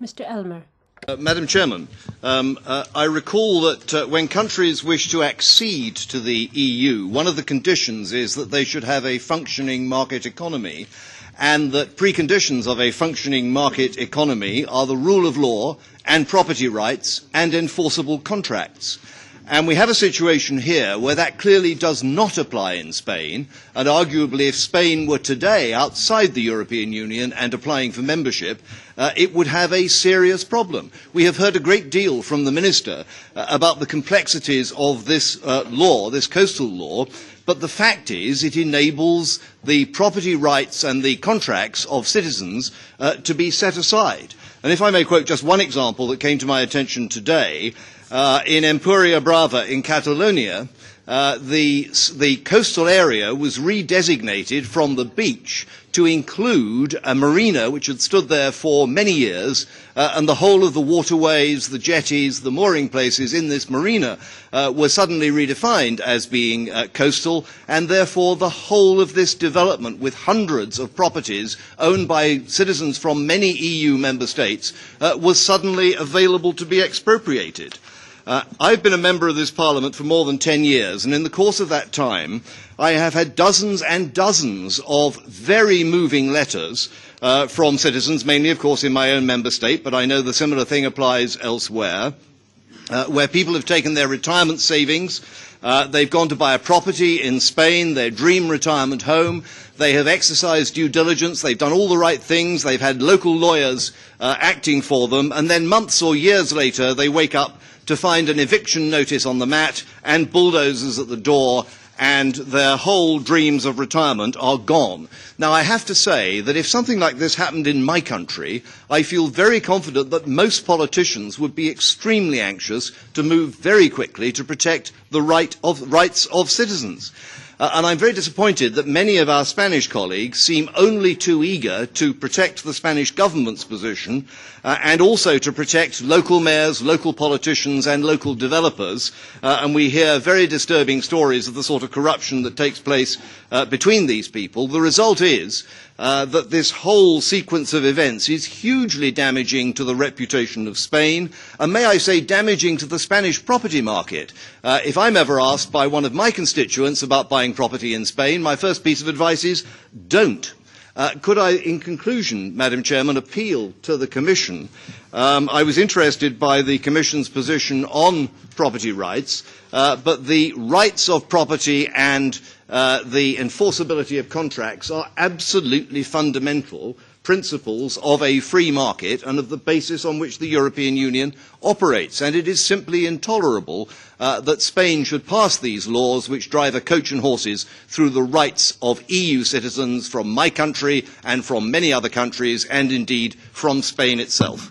Mr. Helmer. Madam Chairman, I recall that when countries wish to accede to the EU, one of the conditions is that they should have a functioning market economy, and that preconditions of a functioning market economy are the rule of law and property rights and enforceable contracts. And we have a situation here where that clearly does not apply in Spain, and arguably if Spain were today outside the European Union and applying for membership, it would have a serious problem. We have heard a great deal from the Minister about the complexities of this law, this coastal law, but the fact is it enables the property rights and the contracts of citizens to be set aside. And if I may quote just one example that came to my attention today, in Empuria Brava in Catalonia, the coastal area was redesignated from the beach to include a marina which had stood there for many years, and the whole of the waterways, the jetties, the mooring places in this marina were suddenly redefined as being coastal, and therefore the whole of this development, with hundreds of properties owned by citizens from many EU member states, was suddenly available to be expropriated. I've been a member of this Parliament for more than 10 years, and in the course of that time, I have had dozens and dozens of very moving letters from citizens, mainly, of course, in my own member state, but I know the similar thing applies elsewhere, where people have taken their retirement savings, they've gone to buy a property in Spain, their dream retirement home, they have exercised due diligence, they've done all the right things, they've had local lawyers acting for them, and then months or years later they wake up to find an eviction notice on the mat and bulldozers at the door, and their whole dreams of retirement are gone. Now, I have to say that if something like this happened in my country, I feel very confident that most politicians would be extremely anxious to move very quickly to protect the rights of citizens. And I'm very disappointed that many of our Spanish colleagues seem only too eager to protect the Spanish government's position and also to protect local mayors, local politicians and local developers. And we hear very disturbing stories of the sort of corruption that takes place between these people. The result is that this whole sequence of events is hugely damaging to the reputation of Spain, and may I say damaging to the Spanish property market. If I'm ever asked by one of my constituents about buying property in Spain, my first piece of advice is don't. Could I, in conclusion, Madam Chairman, appeal to the Commission? I was interested by the Commission's position on property rights, but the rights of property and the enforceability of contracts are absolutely fundamental principles of a free market and of the basis on which the European Union operates. And it is simply intolerable that Spain should pass these laws which drive a coach and horses through the rights of EU citizens from my country and from many other countries, and indeed from Spain itself.